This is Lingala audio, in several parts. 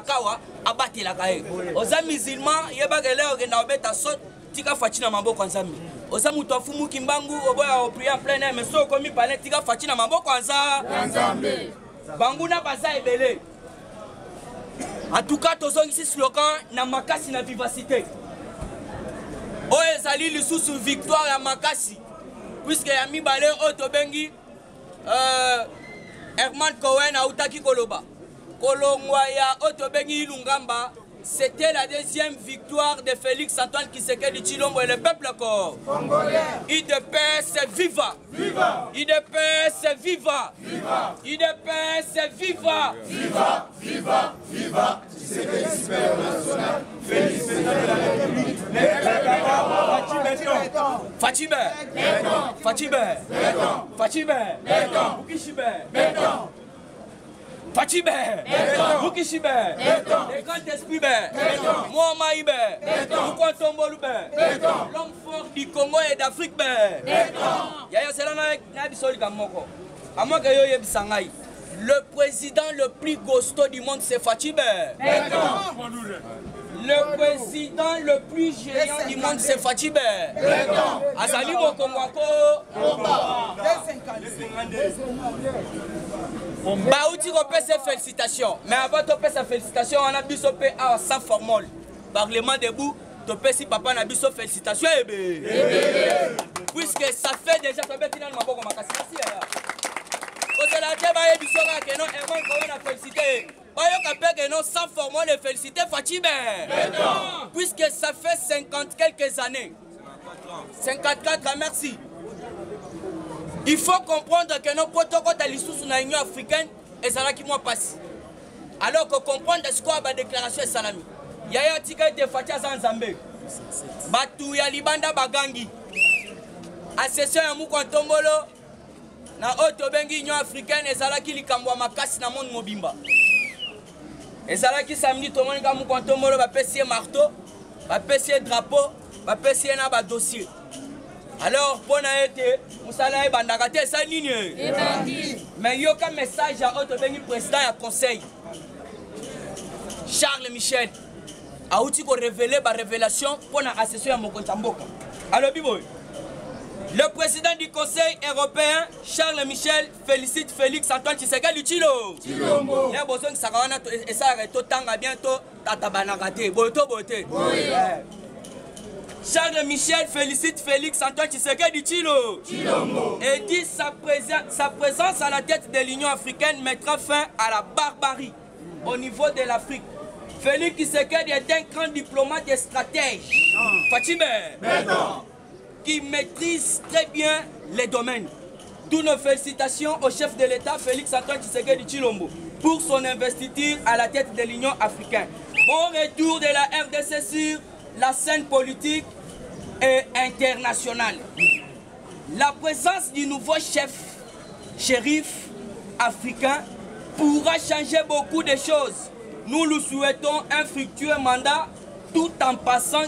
Kawa abati la kae. Oza musulman yeba gele ogenda obeta sot tika fatina maboko nzambi. Oza mutu afumu kimbangu oboya opria plein air mais so komi pale tika fatina maboko nzambi. Bangu na baza ebele. En tout cas tozongi ici slogan na makasi na vivacité. Oye zali lisusu victoire ya makasi. Puisque ya mibale otobengi Herman Cohen a utaki koloba. Kolongwaya Otobengi Ilungamba, c'était la deuxième victoire de Félix Antoine Tshisekedi Tshilombo et le peuple congolais. IDPS viva! Viva! IDPS viva! Viva! IDPS viva! Viva! Viva! Viva! Tshisekedi super national. Félix Président de la République. Fatime! Fatime! Fatime! Bukishibe! Fatime, Bukishibe, les grands esprits, moi Maïbe, l'homme fort du Congo et d'Afrique. Le président le plus costaud du monde, c'est Fatime. Le président le plus géant du monde, c'est Fatime. Azali Mokongwako. Baouti repère ses félicitations. Mais avant de faire ses félicitations, on a bisopé à sans formule. Parlement debout, tu peux si papa n'a bisopé félicitations. Puisque ça fait déjà que tu as dit que sans formule de féliciter Fatime. Puisque ça fait 50 quelques années. 54 ans, merci. Il faut comprendre que nos protocoles de l'issue de l'Union africaine et ça qui moi passe. Alors que comprendre ce qu'on a la déclaration de Salami. Il y a un tika de Fatia Zanzambe. Batu ya libanda bagangi. Assession ya Mukontombolo. Na Otobengi Union africaine et ça qui likambwa makasi na monde mobimba. Et ça qui samedi tout le monde ka Mukontombolo ba pesier marteau, ba pesier drapeau, ba pesier na ba dossier. Alors, pour nous été, nous allons bandagate ça ligne. Mais il y a un message à autre président du conseil. Charles Michel a outil pour révéler la révélation pour l'assession à Mokontamboka. Alors, le président du conseil européen, Charles Michel, félicite Félix Antoine Tshisekedi Tshilombo. Il y a besoin de ça et ça arrête autant bientôt tatabanagate. Boté. Charles Michel félicite Félix Antoine Tshisekedi Tshilombo et dit sa présence à la tête de l'Union africaine mettra fin à la barbarie au niveau de l'Afrique. Félix Tshisekedi est un grand diplomate et stratège, Fatime, qui maîtrise très bien les domaines. D'où nos félicitations au chef de l'État Félix Antoine Tshisekedi Tshilombo pour son investiture à la tête de l'Union africaine. Bon retour de la RDC sur la scène politique et internationale. La présence du nouveau shérif africain pourra changer beaucoup de choses. Nous lui souhaitons un fructueux mandat tout en pensant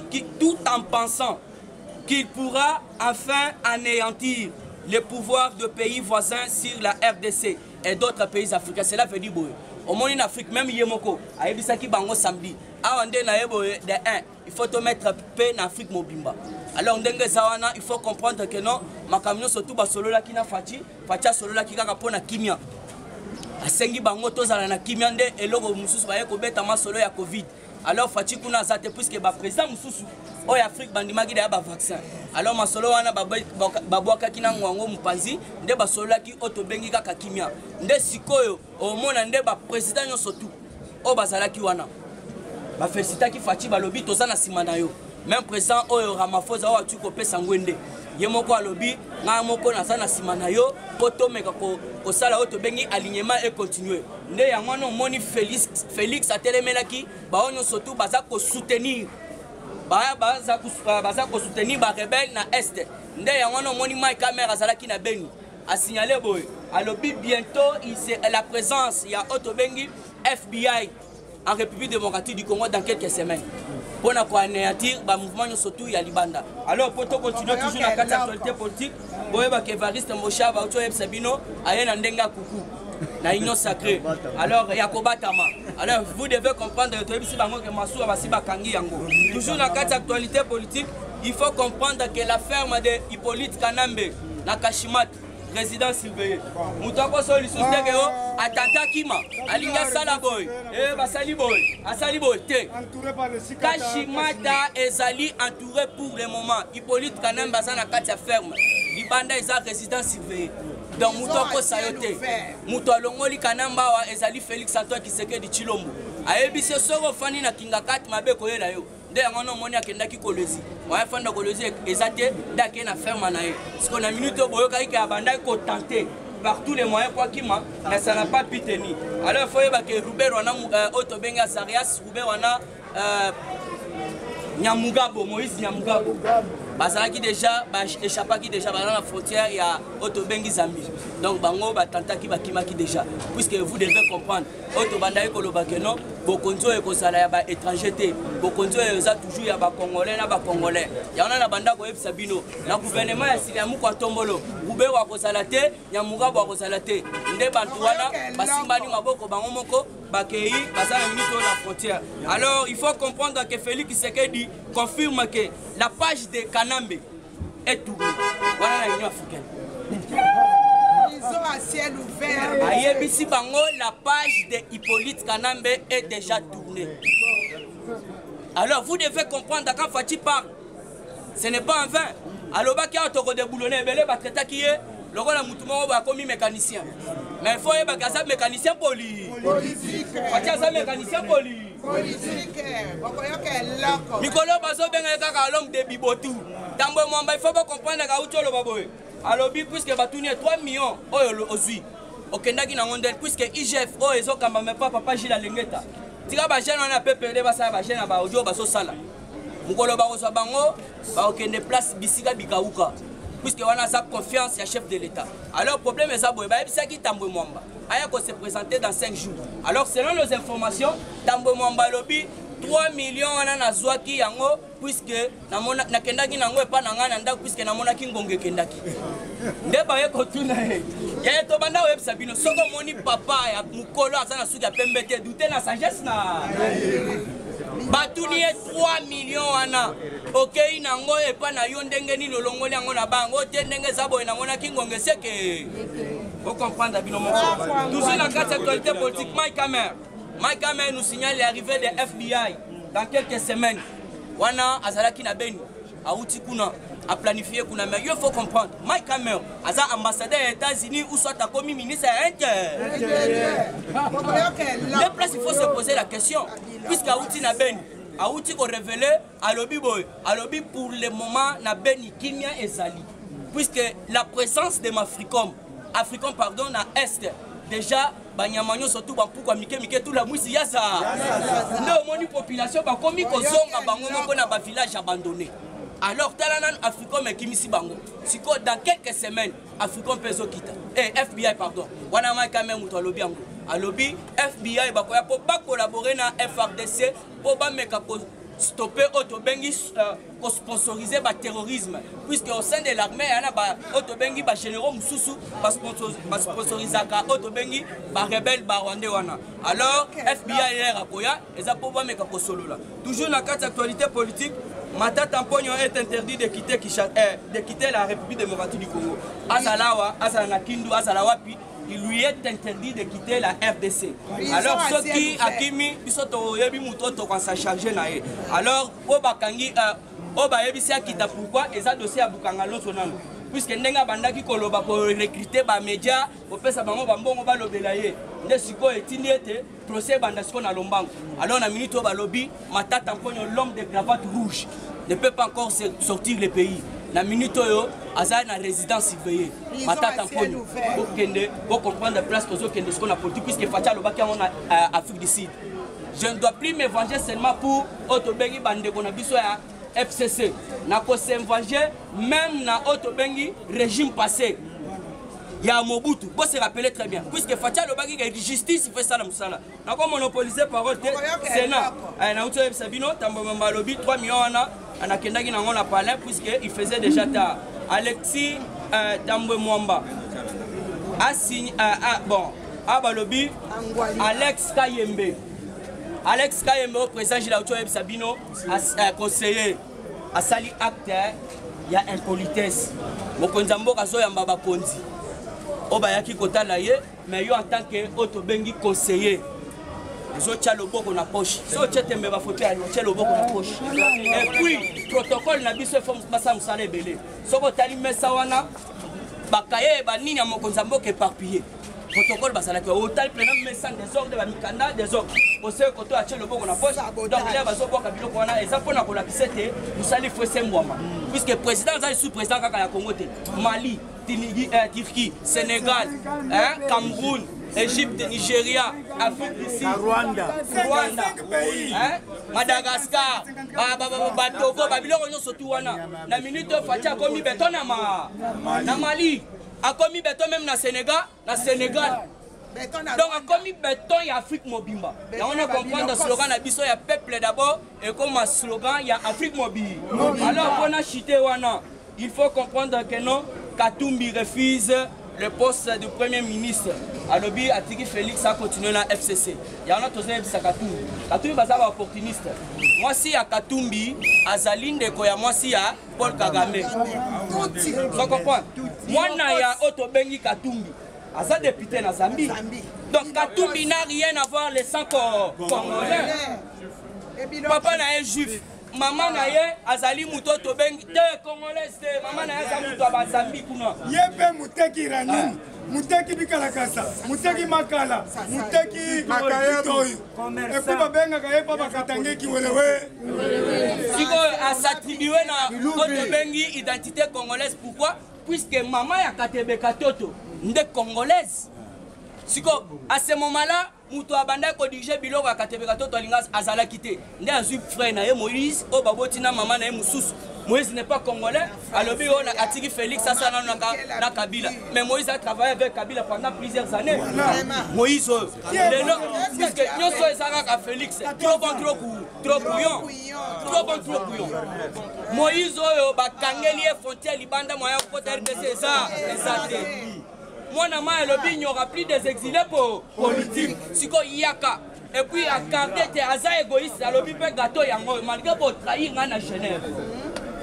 qu'il pourra enfin anéantir les pouvoirs de pays voisins sur la RDC et d'autres pays africains. Cela veut dire au monde en Afrique, même Yemoko, a Ebisaki Bango samedi. Il faut te mettre paix en Afrique Mobimba. Alors, il faut comprendre que non, ma camion surtout solo la kina Fatia solo la kika kapona kimia. Asengi bango tozala na kimia nde eloko mususu baye ko beta ma solo ya Covid. Alors Fatia kuna zate puisque ba président mususu o Afrique bandimaki da ba vaccin. Alors ma solo wana babwaka kina ngwango mupanzi nde ba solo la ki otobengi kaka kimia. Nde sikoyo o mona nde ba président nyo surtout o bazala ki wana. Ba félicita ki Fatia balobi tozana simana yo. Même président oyo Ramaphosa o atu ko pesa ngwende. Yemoko alobi nga moko nazana simana yo poto meka ko sala oto bengi alignement et continuer. Nde ya mwana moni Félix atelemelaki ba onyo surtout baza ko soutenir. Baza ko soutenir ba rebelle na est. Nde ya mwana moni mai caméra zalaki na Beni. A signaler boy. Alobi bientôt la présence ya oto bengi FBI en République démocratique du Congo dans quelques semaines. Pour anéantir le mouvement surtout ya libanda. Alors pour continuer toujours dans l'actualité politique, boyeba que Evariste Mocha ba oto Sabino ayena ndenga kuku. la union sacrée. Alors Yakoba Tama. Alors vous devez comprendre que toujours dans cette actualité politique, il faut comprendre que la ferme de Hippolyte Kanambe, la Kashimat, résident surveillé. Moutako Solisou Tegeo, Atata Kima, Alinga Salaboy, Basali Boy, Asali Boy, Te. Kashimata Ezali entouré pour le moment. Hippolyte Kanambe, Bazana Katia ferme. Libanda Eza résident surveillé. Donc Moutako Sayote, Moutolongoli Kanamba, Ezali Félix Antoine Kisekedi Chilombo. Aebise Soro Fani na Kingakat Mabeko Yelayo. Dès qu'on moni akendaki kolezi ouais fanda kolezi ezate dake na ferme na ye parce qu'on a minute boyoka ki abanda ko tenter par tous les moyens quoi qui ma mais ça n'a pas pu tenir alors faut yeba que Robert wana Otobenga Sarias Robert wana Nyamugabo Moïse Nyamugabo bazalaki déjà échappaki déjà dans la frontière il y a Otobengi Zambie donc bango batantaki bakimaki déjà puisque vous devez comprendre Otobanda ekoloba que non bokonzo ekozala ya ba étranger te bokonzo eza toujours ya ba congolais na ba congolais yana na banda ko yebisa bino na gouvernement ya Siliamu kwa Tombolo ube wa kozala te Nyamugabo wa kozala te nde bantu wana basimbani maboko bango moko bakei bazala minute la frontière alors il faut comprendre que Félix Tshisekedi confirme que la page de Kanambe est tournée voilà la Union africaine. Ils ont à ciel ouvert. Ayebisi bango, la page de Hippolyte Kanambe est déjà tournée. Alors vous devez comprendre quand Fati parle, ce n'est pas en vain. Alors baki a toko de boulonné, belé ba traita qui est, le rôle à Moutoumoro ba commis mécanicien. Mais il faut y avoir mécanicien poli. Politique. Fati a mécanicien poli. Politique. Nicolas Bazo benga kaka l'homme de Bibotou. Tambo mwamba il faut pas comprendre ka utolo baboy. Alors puisque batuni 3 millions aujourd'hui. Okendaki na ngondel puisque IGF o ezokamba me papa Gila Lengeta. Tika ba jeune on a peu perdre ba sa ba jeune ba audio ba so sala. Mukolo ba ko bango ba okende place bisika bikauka. Puisque on a sa confiance ya chef de l'État. Alors problème est ça boy ba ebisa ki Tambo Mwamba. Aya ko se présenter dans 5 jours. Alors selon nos informations, Tambo Mwamba lobi 3 millions wana na zwaki yango puisque namona nakendaki nango epa nanga na ndako puisque namona kingonge kendaki. Ndeba ye kotuna ye. Ya to banda web sabino soko moni papa ya mukolo asana suki ya pembete douter na sagesse na. Batuni 3 millions wana. OK nango epa na yo ndenge ni lolongoli yango na bango te ndenge zabo nango na kingonge seke. Vous comprenez bino mon frère. Toujours la grande actualité politique Mike Hammer nous signale l'arrivée des FBI dans quelques semaines. Wana azalaki na beni, auti kuna, a planifié kuna, mais il faut comprendre. Mike Hammer, aza ambassadeur des États-Unis ou soit commis ministre intérieur. Les places, il faut se poser la question. Puisque auti na beni, auti ko révélé à lobby boy, à lobby pour le moment na beni Kimia et Zali. Puisque la présence de Africom pardon na Est déjà banyamanyo surtout pourquoi mike tout la mwisi yaza nde moni population ba komi kozonga bango moko na ba village abandonné alors talanan Africom ekimisi bango siko dans quelques semaines Africom pezo kita FBI pardon wana ma quand même muto alobi yango alobi FBI bakoya po ba collaborer na FRDC po ba meka ko stopper Otobengi pour sponsoriser le terrorisme puisque au sein de l'armée il y a Otobengi ba généraux mususu ba sponsoriser Otobengi ba rebelle ba Rwanda wana alors FBI est rakoya eza pour ba meka ko solola toujours dans la actualité politique Matata Mponyo est interdit de quitter la République démocratique du Congo azalawa azala kindu azalawapi il lui est interdit de quitter la RDC. Alors ceux qui akimi bisoto yebi mutoto quand ça charger nae. Alors obakangi obayebisi akita pourquoi eza dossier ya bukanga loso nano. Puisque ndenga bandaki koloba ko recruter ba média opesa bango bambongo ba lobela ye. Nde siko etindi ete procès bandasiko na lombango. Alors na minute ba lobby Matata Mponyo l'homme de cravate rouge ne peut pas encore sortir le pays. La minute oyo aza na résidence surveillée. Matata Mponyo okende pour comprendre la place que okende ce qu'on a politique puisque Fatia lobaki en Afrique du Sud. Je ne dois plus me venger seulement pour Otobengi bandeko na biso ya FCC. Na ko se venger même na Otobengi régime passé. Il y a Mobutu, vous se rappelez très bien. Puisque Fatia lobaki que justice fait ça la musala. Na ko monopoliser parole de Sénat. Na uto Sabino Tambo Mwamba lobi 3 millions wana anakendaki nango na palais puisque il faisait déjà tard. Alexis Tambo Mwamba a signé bon Abalobi, Alex Kayembe. Alex Kayembe, au président Gilaucho Sabino, conseiller, a sali acte, il y a impolitesse. Mokonzambo Kazo Yambaba Konzi. Obayaki Kotalaye, mais en tant que Otobengi conseiller. Ils ont le boko na poche. Si on tient mes fauteuils, ils ont le boko na poche. Et puis, protocole n'a pas fait ça musale belé. Si on t'a dit mais ça wana, bakaye banini à mon konzambo qui est éparpillé. Protocole basala que hôtel plein mais sans désordre de mikanda désordre. Pour ceux qui ont acheté le boko na poche, donc là bazo boka biloko wana et ça pour na kolakisete, musale faut semwama. Puisque le président est sous-président kaka ya Congo te. Mali, Turquie, Sénégal, Cameroun, Égypte, Nigeria, Afrique du Sud, Rwanda, Madagascar, Togo, Babylone, surtout na minute Fatia a commis béton na Mali, a commis béton même na Sénégal, Donc a commis béton il y a Afrique Mobimba. Là on a compris le slogan na biso il y a peuple d'abord et comme un slogan il y a Afrique Mobile. Alors on a chité wana, il faut comprendre que non, Katumbi refuse le poste du Premier ministre. Alobi Atiki Félix a continué la FCC. Il y a un autre qui Katumbi. Katumbi est un opportuniste. Moi si à Katumbi, à Zaline de Koya, moi si à Paul Kagame. Vous comprenez? Moi il y a Otto Bengi Katumbi. Aza député na Zambie. Donc Katumbi n'a rien à voir les 100 Congolais. Papa n'a un juif. Maman na ye azali mutoto bengi te congolaise te maman na ye za muto ba Zambie kuna yebe muteki ranini muteki bikalakasa muteki makala muteki makayeto epi babenga ka ye papa katange kiwelewe siko asattribué na oto bengi identité congolaise. Pourquoi? Puisque maman ya Katebe Katoto nde congolaise. Siko à ce moment-là muto abanda ko dirige biloko ya Katebe Katoto lingas azala kité nde azui frère na ye Moïse o baboti na maman na ye mususu. Moïse n'est pas congolais. Alors lui on a attiré Félix ça na Kabila. Mais Moïse a travaillé avec Kabila pendant plusieurs années. Moïse puisque nous sommes à Félix trop bon trop couillon. Moïse ba kangeli frontière libanda moyen côté RDC ça exact. Moi, il n'y aura plus des exilés politiques. Si yaka. Et puis, à Kardec, il y a égoïste. Alors, il peut gâteau, malgré pour trahir à Genève.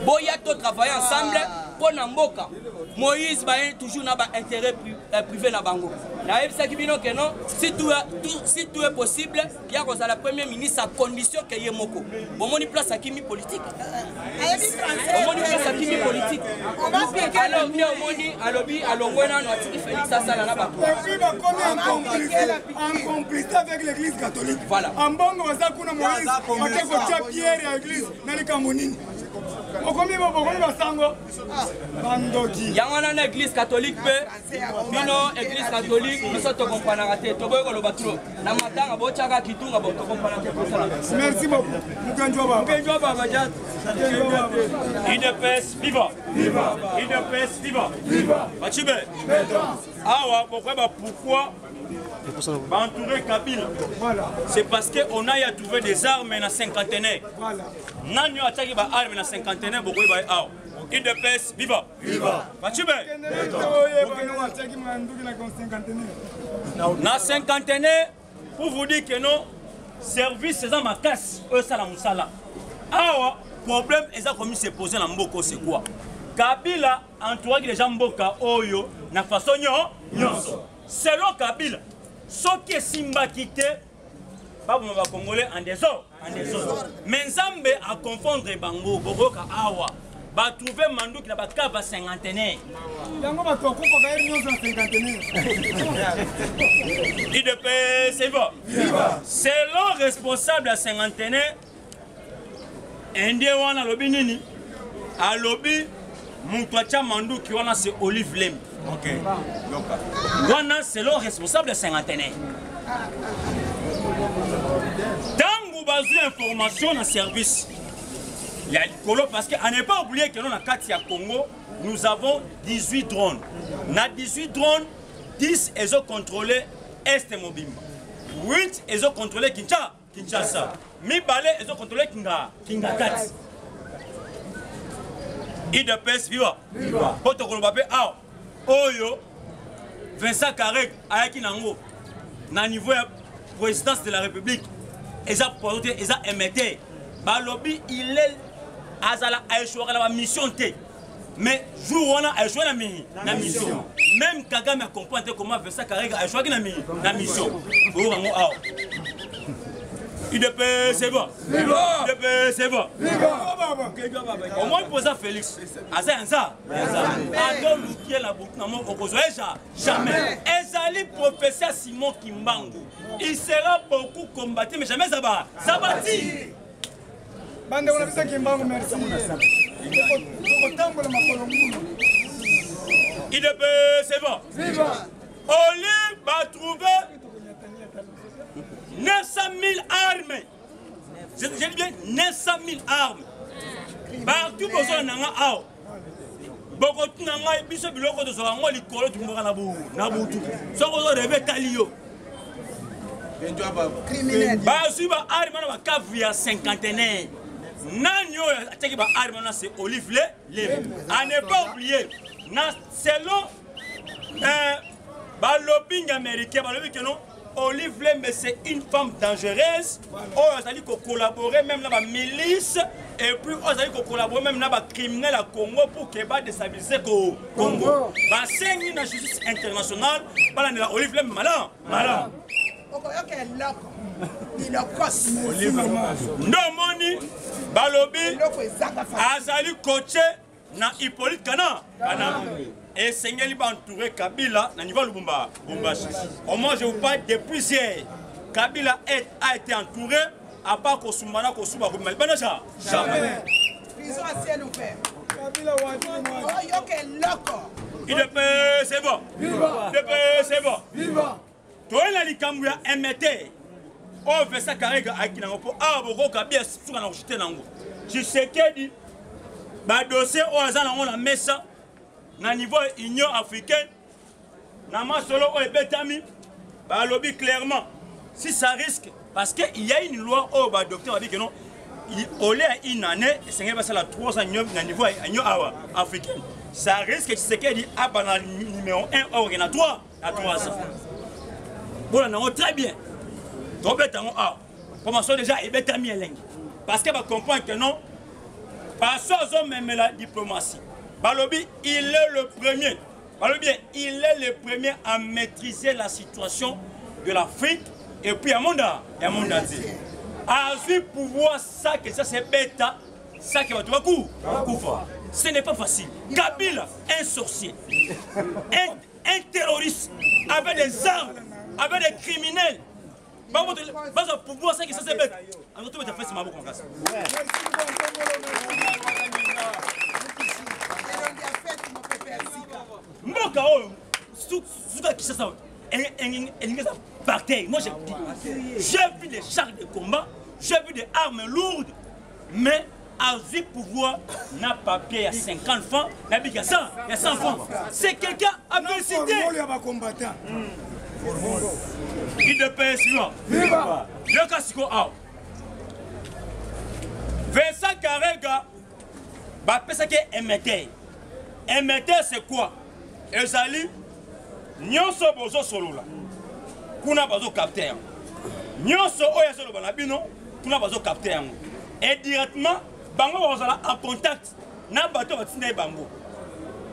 Boya, tout travailler ensemble pour Namboka. Moïse va toujours dans intérêt privé na bango. Si tout est possible, il y a la première ministre à condition qu'il y ait moko. Bon, on y place à Kimi politique. On y place à Kimi politique. Alors, on y a lobby, à l'ongouena, on Félix Sassa là-bas. Et puis, on en complicité avec l'église catholique. Voilà. En bango, on a Moïse, on a Pierre et l'église, dans les Camonines. Il y a une église catholique, une église catholique, nous sommes comprenants. Merci beaucoup. IDPS, viva! IDPS, viva! Pourquoi entourer Kabila? C'est parce qu'on a trouvé des armes dans la cinquantenaire. Nous avons attaqué des armes dans la cinquantenaire. IDPS, viva! Dans la cinquantenaire, pour vous dire que nos services, c'est ma casse. Eux, ça la moussala. Alors, problème, ils ont commis se poser dans Mboko, c'est quoi? Kabila entouré les gens Mboka, Oyo, na façon nyonso. Selon Kabila, ce qui est Simba quitté, pas pour les Congolais en désordre. Mais Nzambe à confondre Bango, Boroka Awa, va trouver Mandou qui n'a pas de cave à cinquantenaire. IDPS, c'est bon. Selon responsable à cinquantenaire, Indien wana lobby nini? A lobby, Moukwacha Mandou qui wana c'est Olive Lem. Ok. Wana c'est le responsable de cinquantenaire. Tant vous basez information dans service, il y a l'écolo parce qu'à ne pas oublier que nous dans Katia Congo, nous avons 18 drones. Dans 18 drones, 10 ils ont contrôlé Est Mobimba. 8 ils ont contrôlé Kinshasa. Mibale ils ont contrôlé Kingakat. IDPS viva. Poto Kolobapé Oyo Vincent Karek Ayaki Nango na niveau ya présidence de la République eza porté eza émetté balobi il est azala aéchouer la mission té mais jour wana aéchouer na mission même Kagame a comprendre comment Vincent Karega aéchouer na mission pour ngo aw IDP c'est bon. IDP c'est bon. Au moins poser Félix. Aza. Adon Lukie la boucle na mon okozoeja jamais. Ezali professeur Simon Kimbangu. Il sera beaucoup combattu mais jamais Zabati. Bande on a vu ça Kimbangu merci. IDP c'est bon. Oli va trouver 900 000 armes. Je dis bien 900 000 armes. Partout besoin d'en avoir. Beaucoup de gens qui sont biloko de sorango likolo tu mbora na butu. Soko zo rebe talio. Criminel. Ba suba arme na kavu ya 50aine. Nanyo ateki ba arme na c'est Olive le. À ne pas oublier. Na selon ba lobbying américain, ba lobby que non Olive mais c'est une femme dangereuse. Oh, elle a dit qu'on collaborer même dans la milice et puis elle a dit qu'on collaborer même dans la criminel à Congo pour qu'elle va déstabiliser le Congo. Bah c'est une justice internationale. Pas la Olive malin. Non moni balobi azali coaché na Hippolyte Kana. Et Sengeli va entourer Kabila na niveau Lubumba. Au moins je vous parle de plusieurs. Kabila a été entouré à part Kosumana Kosuba Rumel. Jamais. Prison à ciel ouvert. Kabila Il est c'est bon. C'est bon. Viva. Toi la likambu ya MT. On fait ça Karega Akinango pour Aboko Kabila sur na jeter nango. Je sais que dit ba dossier au hasard on la messa. Na niveau Union africaine, na masolo o ebetami, ba lobby clairement. Si ça risque, parce qu'il y a une loi au docteur a dit que non, il y a une année, et c'est passé la 3 ans na niveau Union africaine. Ça risque que c'est qu'il dit ah bah numéro 1 or na 3 à 3 ans. Bon on très bien. Donc betango ah. Commençons déjà ebetami elengi. Parce que va comprendre que non, parce aux même la diplomatie. Balobi, il est le premier. Balobi, il est le premier à maîtriser la situation de l'Afrique et puis à monde entier. À ce pouvoir, ça que ça c'est bête, ça qui va te coup. Ce n'est pas facile. Kabila, un sorcier, un terroriste, avec des armes, avec des criminels. Bas pouvoir, ça que ça c'est bête. En tout cas, c'est ma boucle en casse. Mboka oyo suka Kinshasa engeza bataille. Moi j'ai vu des chars de combat, j'ai vu des armes lourdes, mais à ce pouvoir n'a papier à 50 francs, n'a pas qu'à 100, il y a 100 francs. C'est quelqu'un à féliciter. Il de paix suivant. Viva. Je casse quoi? Vincent Karega, bah c'est que MT. MT c'est quoi? Ezali, nyonso bozo solola. Kuna bazo capter. Nyonso oya solo banabino, kuna bazo capter. Et directement, bango bazala en contact na bato batina bango.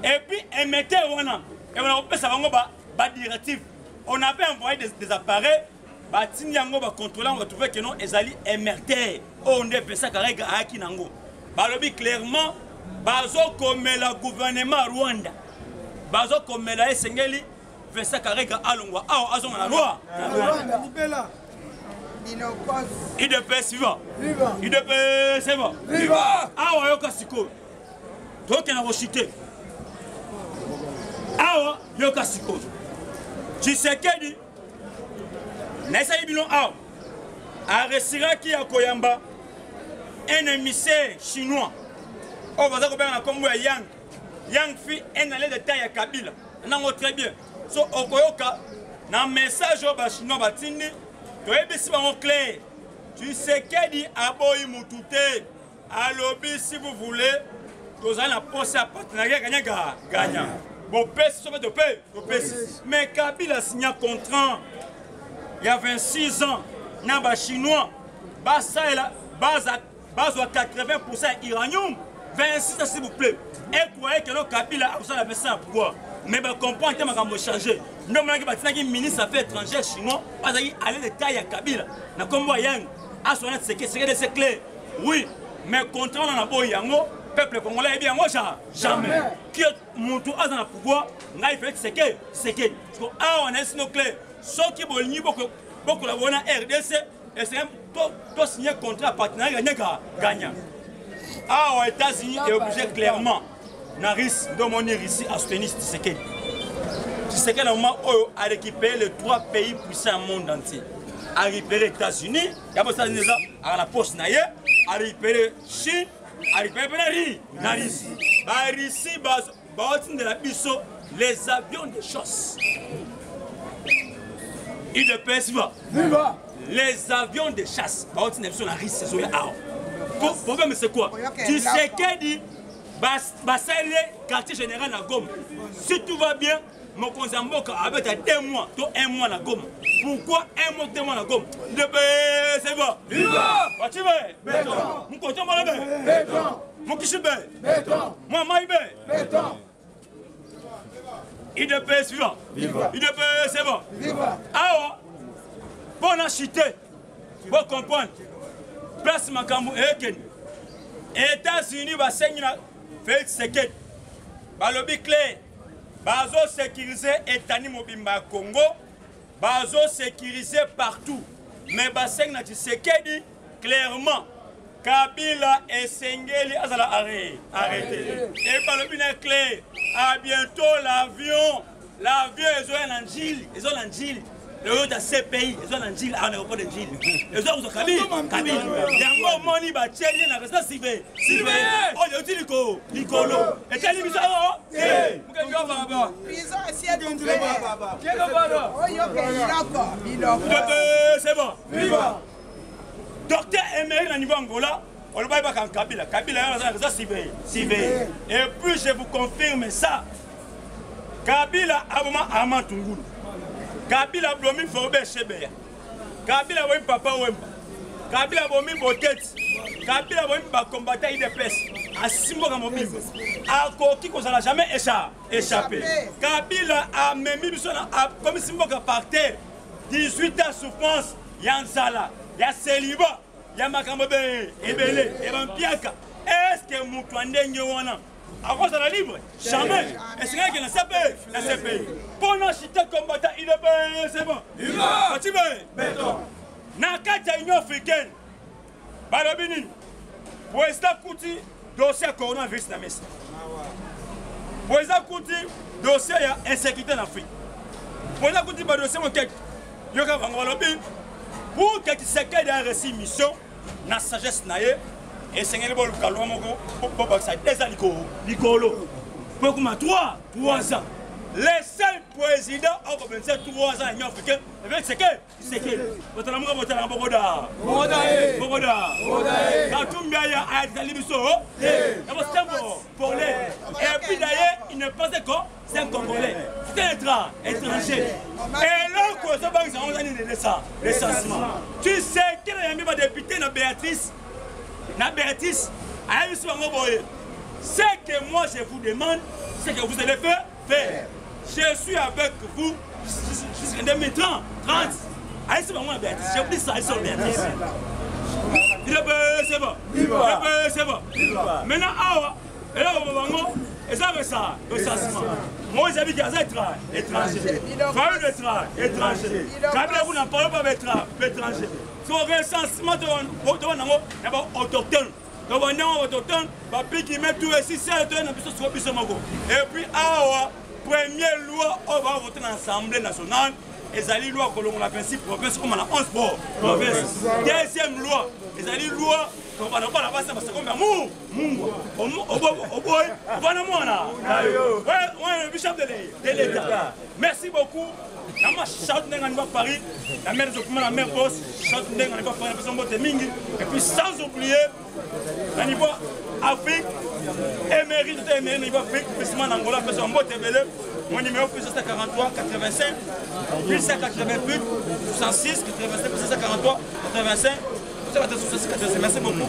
Et puis MT wana, et on a pesa bango ba directive. On avait envoyé des appareils, batini yango ba contrôler, on va trouver que non ezali MRT. On est pesa Karega aki nango. Balobi clairement bazo comme le gouvernement Rwanda. Bazo comme la Sengeli Vincent Karega alongwa a azonga na loi. Il de paix suivant. Il de paix c'est bon. Viva. Awa yoka siko. Toke na rochité. Awa yoka siko. Tshisekedi Naisa Ibino awa. Aresira ki ya Koyamba. Un émissaire chinois. Oh, vous avez un Congo Yang. Yang fit un allée de taille à Kabila. Non, très bien. So, Okoyoka, dans le message au chinois Batini, tu es bien clair. Tu sais qu'il dit Aboyi Moutouté, à lobby si vous voulez, vous allez poser un partenariat gagnant. Bon, pèse, ça va te payer. Mais Kabila a signé un contrat. il y a 26 ans, les Chinois, base à 80% iranium, 26 ans s'il vous plaît. Et croyez que le Kabila a besoin de faire ça pourquoi? Mais je comprends que je vais changer. Nous avons un ministre des Affaires étrangères chinois, parce qu'il allait de taille à Kabila. Nous avons un c'est clair. Oui, mais contre le peuple congolais, eh bien, moi, jamais. Qui est mon tour à pouvoir, il fait c'est que. Parce que, on est sinon clair. Ceux qui ont beaucoup de RDC, et c'est signer un contrat partenariat gagnant. Aux États-Unis est obligé clairement, Naris, de monter ici à soutenir Tshisekedi. Tshisekedi, au moment où a récupéré les 3 pays puissants du monde entier. A récupéré les États-Unis, il y a pas à la poste naïe, a récupéré Chine, a récupéré Naris. Ici, de la Bisso, les avions de chasse. Il ne pèse pas. Les avions de chasse, le problème c'est quoi? Tu sais qu'il dit, quartier général à Goma. Si tout va bien, mon Konzamboka avec 2 mois, 1 mois à Goma. Pourquoi 1 mois, 2 mois à Goma? C'est bon. Viva! Tu veux? Béton. Mon coton malabé? Béton. Mon kichibé? Béton. Mon maïbé? Béton. Il ne peut suivre. Viva. Il ne peut, c'est bon. Viva. Alors, pour acheter, pour comprendre. Place Makambu Eken. États-Unis va saigner Félix Tshisekedi. Balobi clair. Bazo sécuriser Etani Mobimba Congo. Bazo sécuriser partout. Mais Baseng na Tshisekedi clairement. Kabila et Sengeli azala arrêté. Et Balobi est clair. À bientôt l'avion. L'avion ils ont un angile. Ils ont un angile. Les autres CPI, ils ont un deal à l'aéroport de Gilles. Les autres ont Kabila. Il y a un moni bâtiment dans la résidence civile. Oh, il y a dit Nicolo. Et quelle émission? Prison assiette ouverte. C'est bon. Viva. Docteur Emery à niveau Angola, on ne va pas en Kabila. Kabila est dans la résidence civile. Et puis je vous confirme ça. Kabila a vraiment Amantungulu. Kabila blomi forbe chebeya. Kabila bomi papa wemba. Kabila bomi botet. Kabila bomi ba combattant IDPS. Asimbo ka mobimba. Akoki ko sala jamais échappé. Kabila a memi biso na comme simbo ka parter. 18 ans souffrance, yanzala, ya célibat, ya makambo be ebele, e bampiaka. Est-ce que mutu ndenge wana avant ça la libre? Jamais. Et c'est vrai qu'il y a la CPI. Pour nous chiter combattant, il est c'est bon. Viva! Tu veux? Béton. Nakata Union africaine. Balobinin. Pour esta Kouti, dossier coronavirus na mesa. Pour esta Kouti, dossier insécurité en Afrique. Pour esta Kouti, dossier mon kek. Yoka Bangolobi. Pour que tu sais qu'il y a reçu mission, na sagesse naie. Et c'est un bon calme pour ça déjà Nicolo. Pour comment 3 ans. Les seuls présidents ont commencé 3 ans en Union africaine. C'est que votre amour votre Bogoda. Quand tout bien a été libiso. Pour les. Et puis d'ailleurs, il ne pensait que c'est un Congolais. C'est un étranger. Et là, quoi ça va ils ont donné des licenciements. Tu sais qu'il y a un député na Béatrice. Ce que moi je vous demande, c'est que vous allez faire. Je suis avec vous jusqu'en 2030. Allez, c'est moi, Béatrice. J'ai oublié ça, c'est Béatrice. C'est bon. C'est bon. Maintenant, et là, on va et ça veut ça, moi, j'ai dit qu'il y a des étrangers. Famille étrangers. Quand vous n'en parlez pas d'étrangers. Son recensement de autochtone. Donc on est autochtone, papi qui met tout ici, c'est un et puis, première loi, on va voter dans l'Assemblée nationale. Et ça loi que l'on a principe province comme on a 11 provinces. Deuxième loi, et ça loi on va pas la passer parce que comme le bishop de l'État. Merci beaucoup. Nama shout n'enga Paris, la mère de la mère boss, shout n'enga pas Paris, personne botte mingi. Et puis sans oublier, au niveau Afrique, Emery niveau Afrique, plus Angola, personne botte belé. Mon numéro plus 143 85 1188 66 85 143 85 merci beaucoup.